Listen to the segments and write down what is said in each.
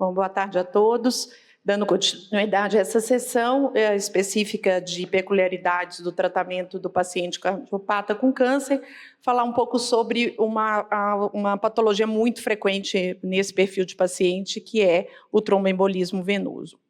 Bom, boa tarde a todos. Dando continuidade a essa sessão específica de peculiaridades do tratamento do paciente cardiopata com câncer, falar um pouco sobre uma patologia muito frequente nesse perfil de paciente, que é o tromboembolismo venoso.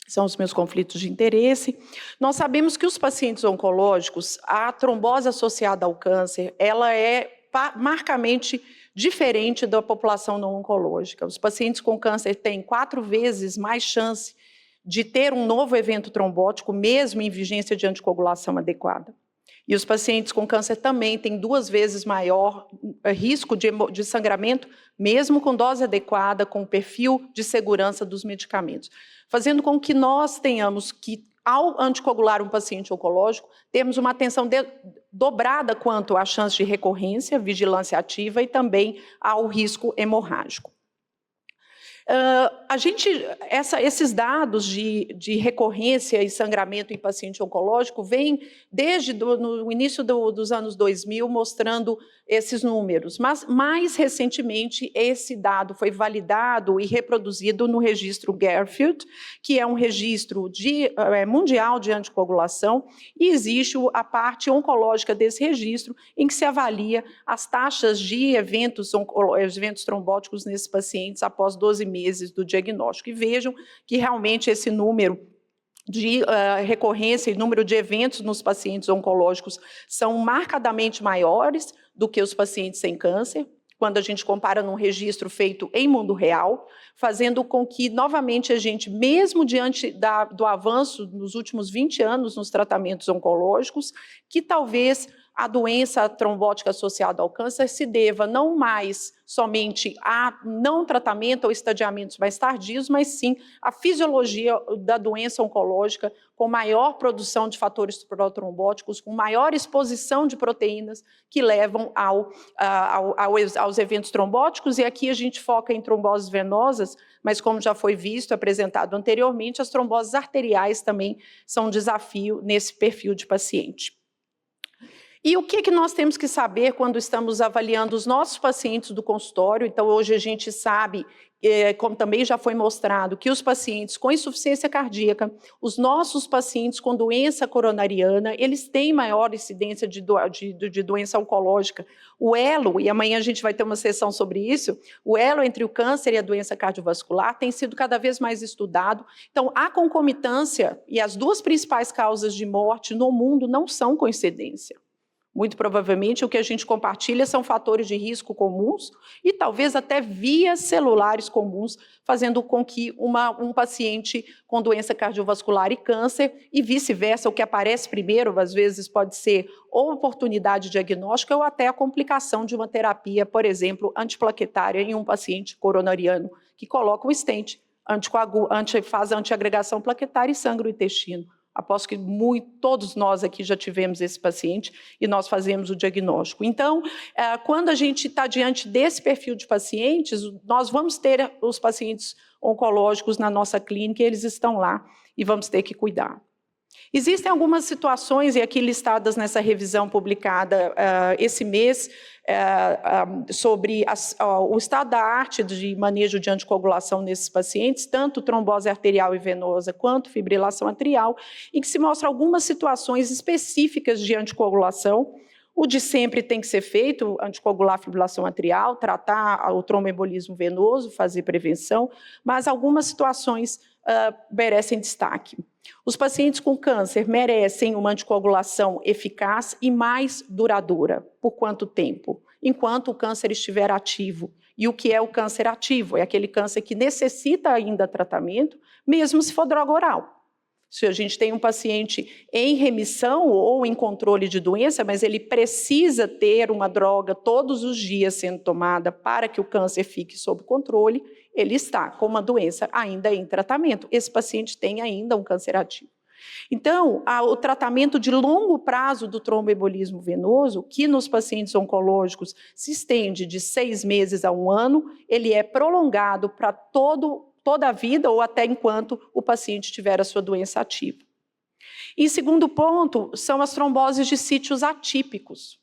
São os meus conflitos de interesse. Nós sabemos que os pacientes oncológicos, a trombose associada ao câncer, ela é marcamente diferente da população não oncológica. Os pacientes com câncer têm 4 vezes mais chance de ter um novo evento trombótico, mesmo em vigência de anticoagulação adequada. E os pacientes com câncer também têm 2 vezes maior risco de sangramento, mesmo com dose adequada, com perfil de segurança dos medicamentos, fazendo com que nós tenhamos que, ao anticoagular um paciente oncológico, temos uma atenção dobrada quanto à chance de recorrência, vigilância ativa e também ao risco hemorrágico. Esses dados de recorrência e sangramento em paciente oncológico vêm desde no início dos anos 2000 mostrando esses números, mas mais recentemente esse dado foi validado e reproduzido no registro Garfield, que é um registro mundial de anticoagulação, e existe a parte oncológica desse registro em que se avalia as taxas de eventos trombóticos nesses pacientes após 12 meses do diagnóstico. E vejam que realmente esse número de recorrência e número de eventos nos pacientes oncológicos são marcadamente maiores do que os pacientes sem câncer, quando a gente compara num registro feito em mundo real, fazendo com que, novamente, a gente, mesmo diante do avanço nos últimos 20 anos nos tratamentos oncológicos, que talvez a doença trombótica associada ao câncer se deva não mais somente a não tratamento ou estadiamentos mais tardios, mas sim a fisiologia da doença oncológica, com maior produção de fatores protrombóticos, com maior exposição de proteínas que levam aos eventos trombóticos, e aqui a gente foca em tromboses venosas, mas como já foi visto, apresentado anteriormente, as tromboses arteriais também são um desafio nesse perfil de paciente. E o que nós temos que saber quando estamos avaliando os nossos pacientes do consultório? Então, hoje a gente sabe, como também já foi mostrado, que os pacientes com insuficiência cardíaca, os nossos pacientes com doença coronariana, eles têm maior incidência de doença oncológica. O elo, e amanhã a gente vai ter uma sessão sobre isso, o elo entre o câncer e a doença cardiovascular tem sido cada vez mais estudado. Então, a concomitância e as 2 principais causas de morte no mundo não são coincidência. Muito provavelmente o que a gente compartilha são fatores de risco comuns e talvez até vias celulares comuns, fazendo com que um paciente com doença cardiovascular e câncer, e vice-versa, o que aparece primeiro, às vezes pode ser ou oportunidade diagnóstica ou até a complicação de uma terapia, por exemplo, antiplaquetária em um paciente coronariano, que coloca um stent, faz antiagregação plaquetária e sangra o intestino. Aposto que todos nós aqui já tivemos esse paciente e nós fazemos o diagnóstico. Então, quando a gente está diante desse perfil de pacientes, nós vamos ter os pacientes oncológicos na nossa clínica, eles estão lá e vamos ter que cuidar. Existem algumas situações, e aqui listadas nessa revisão publicada esse mês, sobre o estado da arte de manejo de anticoagulação nesses pacientes, tanto trombose arterial e venosa quanto fibrilação atrial, em que se mostra algumas situações específicas de anticoagulação. O de sempre tem que ser feito, anticoagular a fibrilação atrial, tratar o tromboembolismo venoso, fazer prevenção, mas algumas situações merecem destaque. Os pacientes com câncer merecem uma anticoagulação eficaz e mais duradoura. Por quanto tempo? Enquanto o câncer estiver ativo. E o que é o câncer ativo? É aquele câncer que necessita ainda tratamento, mesmo se for droga oral. Se a gente tem um paciente em remissão ou em controle de doença, mas ele precisa ter uma droga todos os dias sendo tomada para que o câncer fique sob controle, ele está com uma doença ainda em tratamento. Esse paciente tem ainda um câncer ativo. Então, o tratamento de longo prazo do tromboembolismo venoso, que nos pacientes oncológicos se estende de 6 meses a 1 ano, ele é prolongado para toda a vida ou até enquanto o paciente tiver a sua doença ativa. E segundo ponto, são as tromboses de sítios atípicos.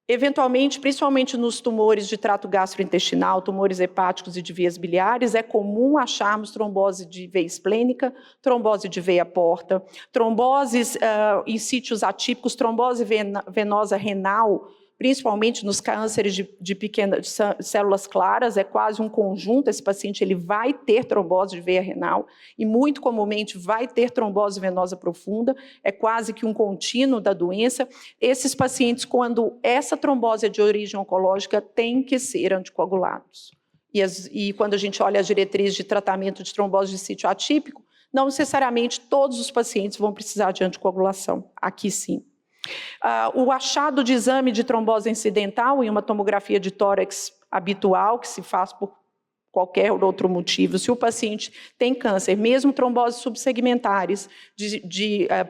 Eventualmente, principalmente nos tumores de trato gastrointestinal, tumores hepáticos e de vias biliares, é comum acharmos trombose de veia esplênica, trombose de veia porta, tromboses em sítios atípicos, trombose venosa renal, principalmente nos cânceres de pequenas células claras, é quase um conjunto, esse paciente ele vai ter trombose de veia renal e muito comumente vai ter trombose venosa profunda, é quase que um contínuo da doença. Esses pacientes, quando essa trombose é de origem oncológica, têm que ser anticoagulados. E quando a gente olha as diretrizes de tratamento de trombose de sítio atípico, não necessariamente todos os pacientes vão precisar de anticoagulação, aqui sim. O achado de exame de trombose incidental em uma tomografia de tórax habitual, que se faz por qualquer outro motivo, se o paciente tem câncer, mesmo tromboses subsegmentares,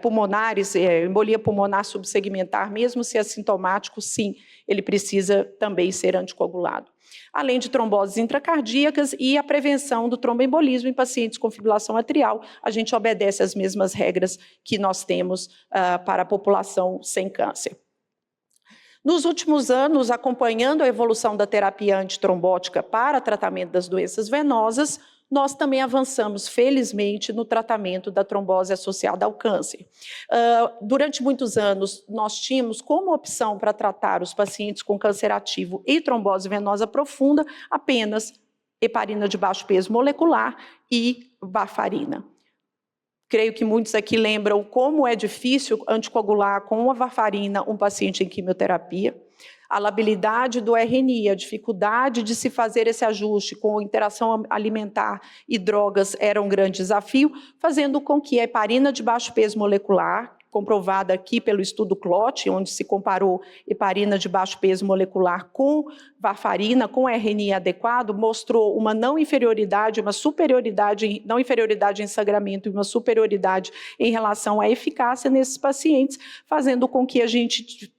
pulmonares, embolia pulmonar subsegmentar, mesmo se assintomático, sim, ele precisa também ser anticoagulado. Além de tromboses intracardíacas e a prevenção do tromboembolismo em pacientes com fibrilação atrial, a gente obedece às mesmas regras que nós temos para a população sem câncer. Nos últimos anos, acompanhando a evolução da terapia antitrombótica para tratamento das doenças venosas, nós também avançamos, felizmente, no tratamento da trombose associada ao câncer. Durante muitos anos, nós tínhamos como opção para tratar os pacientes com câncer ativo e trombose venosa profunda apenas heparina de baixo peso molecular e varfarina. Creio que muitos aqui lembram como é difícil anticoagular com a varfarina um paciente em quimioterapia. A labilidade do RNI, a dificuldade de se fazer esse ajuste com interação alimentar e drogas era um grande desafio, fazendo com que a heparina de baixo peso molecular, comprovada aqui pelo estudo CLOT, onde se comparou heparina de baixo peso molecular com varfarina, com RNI adequado, mostrou uma não inferioridade, uma superioridade, não inferioridade em sangramento e uma superioridade em relação à eficácia nesses pacientes, fazendo com que a gente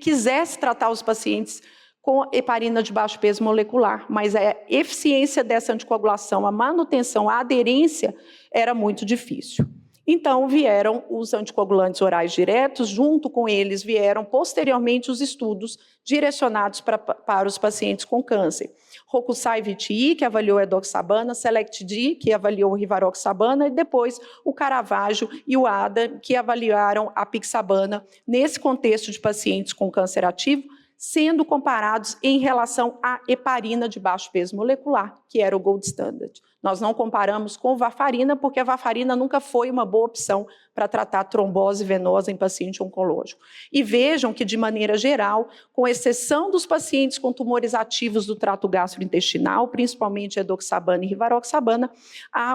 quisesse tratar os pacientes com heparina de baixo peso molecular, mas a eficiência dessa anticoagulação, a manutenção, a aderência era muito difícil. Então vieram os anticoagulantes orais diretos, junto com eles vieram posteriormente os estudos direcionados para os pacientes com câncer. Hokusai-VTI, que avaliou a edoxabana, SELECT-D, que avaliou o rivaroxabana, e depois o Caravaggio e o ADA, que avaliaram a pixabana nesse contexto de pacientes com câncer ativo, sendo comparados em relação à heparina de baixo peso molecular, que era o gold standard. Nós não comparamos com varfarina, porque a varfarina nunca foi uma boa opção para tratar trombose venosa em paciente oncológico. E vejam que, de maneira geral, com exceção dos pacientes com tumores ativos do trato gastrointestinal, principalmente edoxabana e rivaroxabana,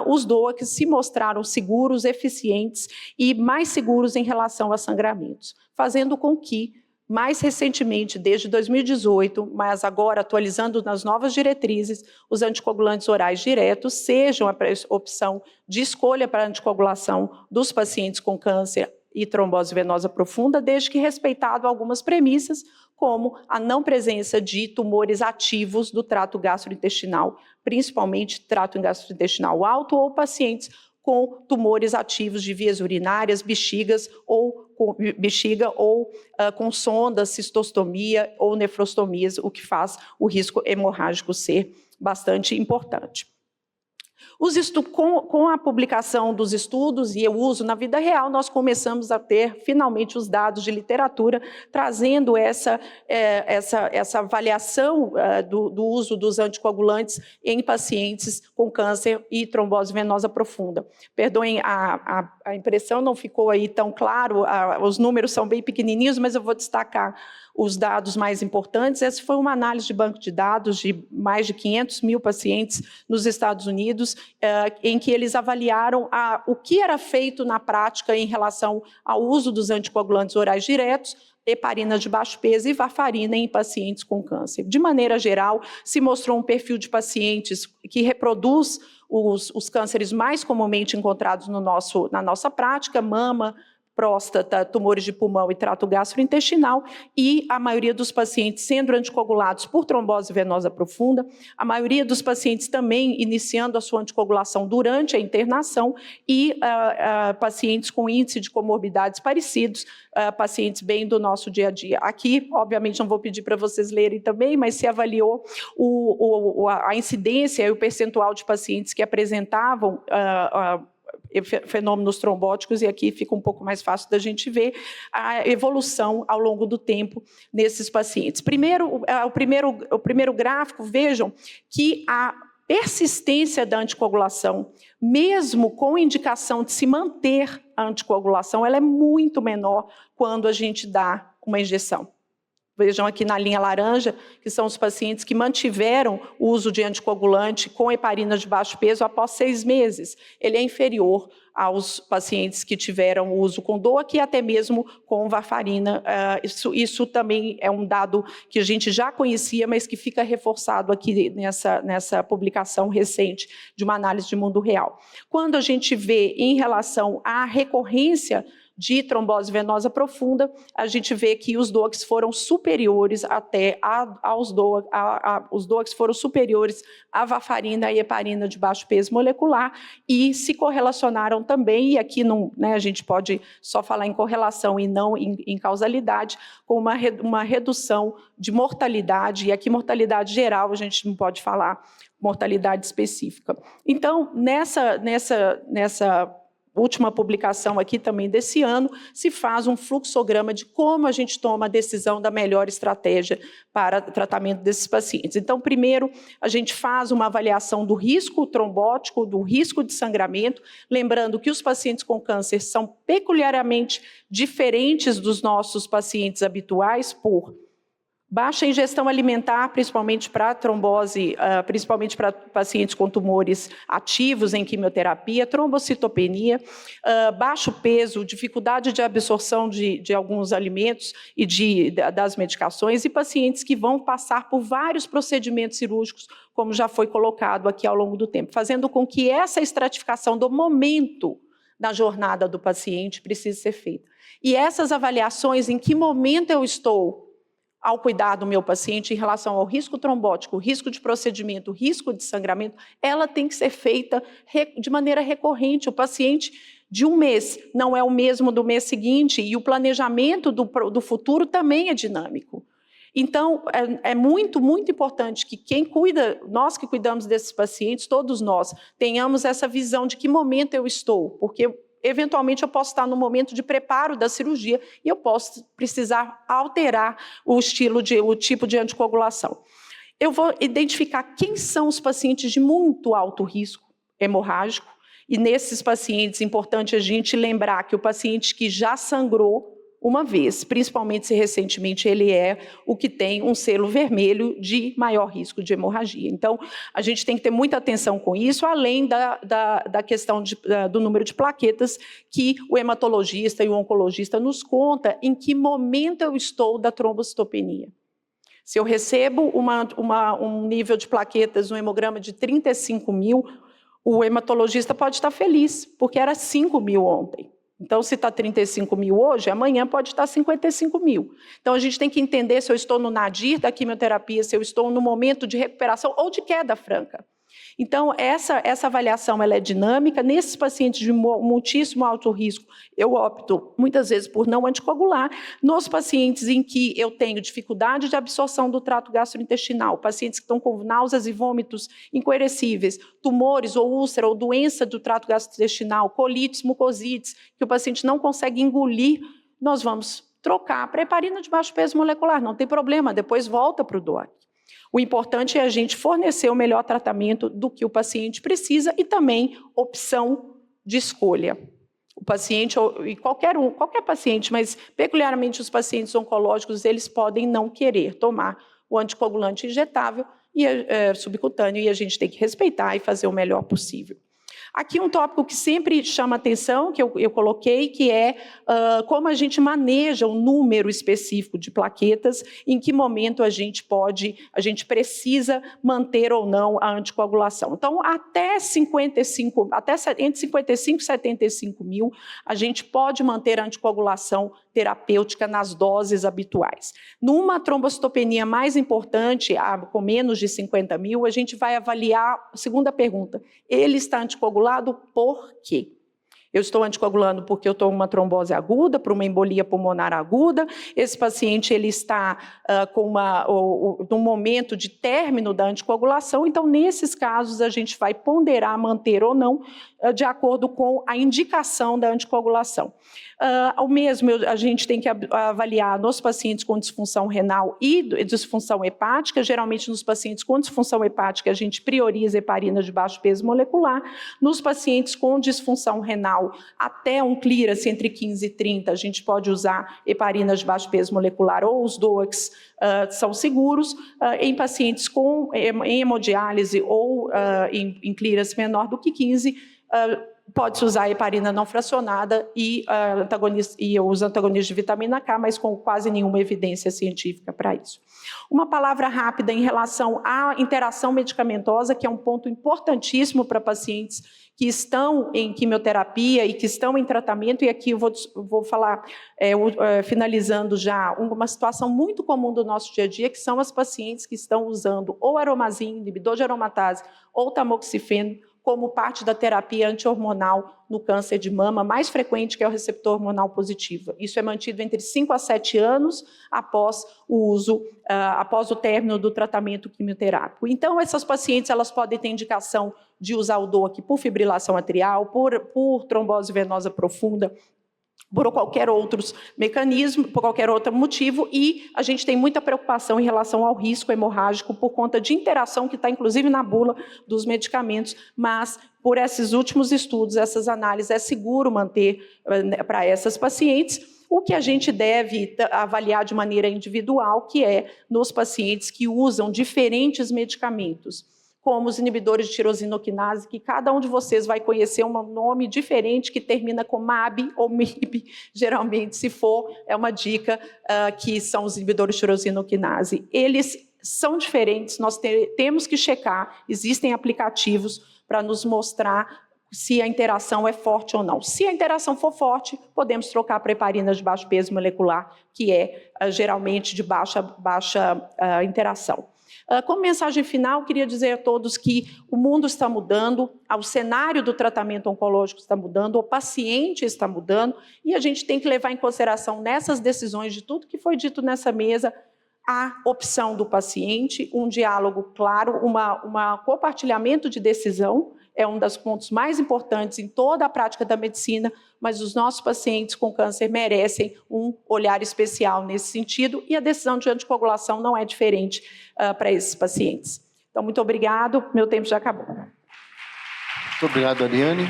os DOACs se mostraram seguros, eficientes e mais seguros em relação a sangramentos, fazendo com que, mais recentemente, desde 2018, mas agora atualizando nas novas diretrizes, os anticoagulantes orais diretos sejam a opção de escolha para a anticoagulação dos pacientes com câncer e trombose venosa profunda, desde que respeitado algumas premissas, como a não presença de tumores ativos do trato gastrointestinal, principalmente trato gastrointestinal alto ou pacientes com tumores ativos de vias urinárias, bexiga ou com sondas, cistostomia ou nefrostomias, o que faz o risco hemorrágico ser bastante importante. Com a publicação dos estudos e o uso na vida real, nós começamos a ter, finalmente, os dados de literatura, trazendo essa avaliação do uso dos anticoagulantes em pacientes com câncer e trombose venosa profunda. Perdoem, a impressão não ficou aí tão claro, os números são bem pequenininhos, mas eu vou destacar os dados mais importantes. Essa foi uma análise de banco de dados de mais de 500 mil pacientes nos Estados Unidos, em que eles avaliaram o que era feito na prática em relação ao uso dos anticoagulantes orais diretos, heparina de baixo peso e varfarina em pacientes com câncer. De maneira geral, se mostrou um perfil de pacientes que reproduz os cânceres mais comumente encontrados na nossa prática, mama, próstata, tumores de pulmão e trato gastrointestinal, e a maioria dos pacientes sendo anticoagulados por trombose venosa profunda, a maioria dos pacientes também iniciando a sua anticoagulação durante a internação e pacientes com índice de comorbidades parecidos, pacientes bem do nosso dia a dia. Aqui, obviamente, não vou pedir para vocês lerem também, mas se avaliou a incidência e o percentual de pacientes que apresentavam fenômenos trombóticos, e aqui fica um pouco mais fácil da gente ver a evolução ao longo do tempo nesses pacientes. O primeiro gráfico, vejam que a persistência da anticoagulação, mesmo com indicação de se manter a anticoagulação, ela é muito menor quando a gente dá uma injeção. Vejam aqui na linha laranja, que são os pacientes que mantiveram o uso de anticoagulante com heparina de baixo peso após 6 meses. Ele é inferior aos pacientes que tiveram uso com DOAC e até mesmo com varfarina. Isso também é um dado que a gente já conhecia, mas que fica reforçado aqui nessa publicação recente de uma análise de mundo real. Quando a gente vê em relação à recorrência de trombose venosa profunda, a gente vê que os DOACs foram superiores até os DOACs foram superiores à varfarina e heparina de baixo peso molecular e se correlacionaram também, e aqui não, né, a gente pode só falar em correlação e não em causalidade, com uma redução de mortalidade, e aqui mortalidade geral, a gente não pode falar mortalidade específica. Então, nessa última publicação aqui também desse ano, se faz um fluxograma de como a gente toma a decisão da melhor estratégia para o tratamento desses pacientes. Então, primeiro, a gente faz uma avaliação do risco trombótico, do risco de sangramento, lembrando que os pacientes com câncer são peculiarmente diferentes dos nossos pacientes habituais por baixa ingestão alimentar, principalmente para trombose, principalmente para pacientes com tumores ativos em quimioterapia, trombocitopenia, baixo peso, dificuldade de absorção de alguns alimentos e das medicações, e pacientes que vão passar por vários procedimentos cirúrgicos, como já foi colocado aqui ao longo do tempo, fazendo com que essa estratificação do momento da jornada do paciente precise ser feita. E essas avaliações, em que momento eu estou ao cuidar do meu paciente em relação ao risco trombótico, risco de procedimento, risco de sangramento, ela tem que ser feita de maneira recorrente. O paciente de um mês não é o mesmo do mês seguinte, e o planejamento do futuro também é dinâmico. Então, é muito, muito importante que quem cuida, nós que cuidamos desses pacientes, todos nós, tenhamos essa visão de que momento eu estou, porque eventualmente eu posso estar no momento de preparo da cirurgia e eu posso precisar alterar o tipo de anticoagulação. Eu vou identificar quem são os pacientes de muito alto risco hemorrágico, e nesses pacientes é importante a gente lembrar que o paciente que já sangrou uma vez, principalmente se recentemente ele é o que tem um selo vermelho de maior risco de hemorragia. Então, a gente tem que ter muita atenção com isso, além da questão do número de plaquetas, que o hematologista e o oncologista nos conta em que momento eu estou da trombocitopenia. Se eu recebo um nível de plaquetas, um hemograma de 35 mil, o hematologista pode estar feliz, porque era 5 mil ontem. Então, se está 35 mil hoje, amanhã pode estar 55 mil. Então, a gente tem que entender se eu estou no nadir da quimioterapia, se eu estou no momento de recuperação ou de queda franca. Então, essa avaliação ela é dinâmica. Nesses pacientes de muitíssimo alto risco, eu opto, muitas vezes, por não anticoagular. Nos pacientes em que eu tenho dificuldade de absorção do trato gastrointestinal, pacientes que estão com náuseas e vômitos incoercíveis, tumores ou úlcera ou doença do trato gastrointestinal, colites, mucosites, que o paciente não consegue engolir, nós vamos trocar para heparina de baixo peso molecular, não tem problema, depois volta para o DOAC. O importante é a gente fornecer o melhor tratamento do que o paciente precisa e também opção de escolha. O paciente, e qualquer paciente, mas peculiarmente os pacientes oncológicos, eles podem não querer tomar o anticoagulante injetável e subcutâneo, e a gente tem que respeitar e fazer o melhor possível. Aqui um tópico que sempre chama atenção, que eu coloquei, que é como a gente maneja um número específico de plaquetas, em que momento a gente precisa manter ou não a anticoagulação. Então, entre 55 e 75 mil, a gente pode manter a anticoagulação terapêutica nas doses habituais. Numa trombocitopenia mais importante, com menos de 50 mil, a gente vai avaliar, segunda pergunta, ele está anticoagulado por quê? Eu estou anticoagulando porque eu estou com uma trombose aguda, por uma embolia pulmonar aguda, esse paciente ele está num momento de término da anticoagulação, então, nesses casos, a gente vai ponderar manter ou não, de acordo com a indicação da anticoagulação. O mesmo a gente tem que avaliar nos pacientes com disfunção renal e disfunção hepática. Geralmente, nos pacientes com disfunção hepática, a gente prioriza heparina de baixo peso molecular. Nos pacientes com disfunção renal, até um clearance entre 15 e 30, a gente pode usar heparina de baixo peso molecular ou os DOACs, são seguros. Em pacientes em hemodiálise ou em clearance menor do que 15, pode-se usar a heparina não fracionada e os antagonistas de vitamina K, mas com quase nenhuma evidência científica para isso. Uma palavra rápida em relação à interação medicamentosa, que é um ponto importantíssimo para pacientes que estão em quimioterapia e que estão em tratamento, e aqui eu vou falar, finalizando já, uma situação muito comum do nosso dia a dia, que são as pacientes que estão usando ou aromazine, inibidor de aromatase, ou tamoxifeno, como parte da terapia anti-hormonal no câncer de mama, mais frequente, que é o receptor hormonal positivo. Isso é mantido entre 5 a 7 anos após o término do tratamento quimioterápico. Então, essas pacientes elas podem ter indicação de usar o DOAC por fibrilação atrial, por trombose venosa profunda, por qualquer outro mecanismo, por qualquer outro motivo, e a gente tem muita preocupação em relação ao risco hemorrágico por conta de interação que está, inclusive, na bula dos medicamentos, mas por esses últimos estudos, essas análises, é seguro manter para essas pacientes. O que a gente deve avaliar de maneira individual, que é nos pacientes que usam diferentes medicamentos, como os inibidores de tirosinoquinase, que cada um de vocês vai conhecer um nome diferente que termina com MAB ou MIB, geralmente, se for, é uma dica, que são os inibidores de tirosinoquinase. Eles são diferentes, nós temos que checar, existem aplicativos para nos mostrar se a interação é forte ou não. Se a interação for forte, podemos trocar para heparina de baixo peso molecular, que é geralmente de baixa interação. Como mensagem final, queria dizer a todos que o mundo está mudando, o cenário do tratamento oncológico está mudando, o paciente está mudando, e a gente tem que levar em consideração nessas decisões de tudo que foi dito nessa mesa, a opção do paciente, um diálogo claro, um compartilhamento de decisão, é um dos pontos mais importantes em toda a prática da medicina, mas os nossos pacientes com câncer merecem um olhar especial nesse sentido, e a decisão de anticoagulação não é diferente para esses pacientes. Então, muito obrigado, meu tempo já acabou. Muito obrigado, Ariane.